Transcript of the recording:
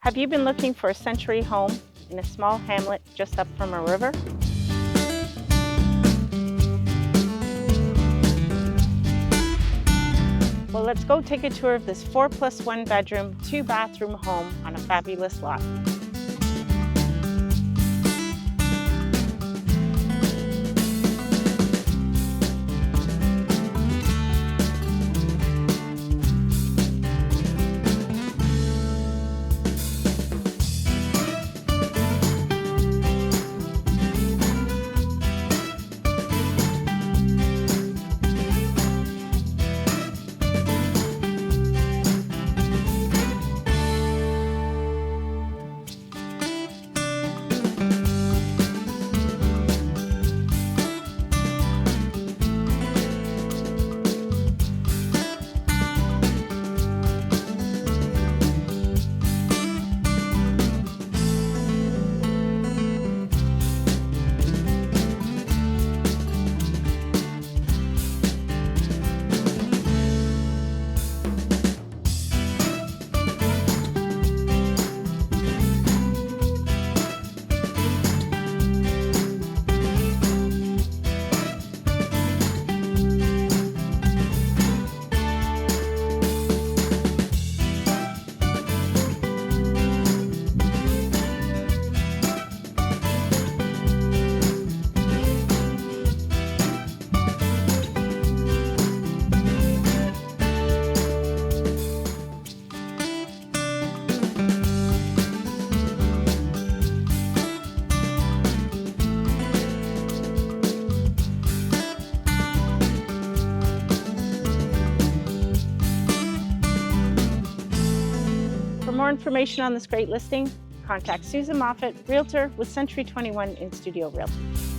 Have you been looking for a century home in a small hamlet just up from a river? Well, let's go take a tour of this 4+1 bedroom, 2-bathroom home on a fabulous lot. For more information on this great listing, contact Susan Moffat, Realtor with Century 21 in Studio Realty.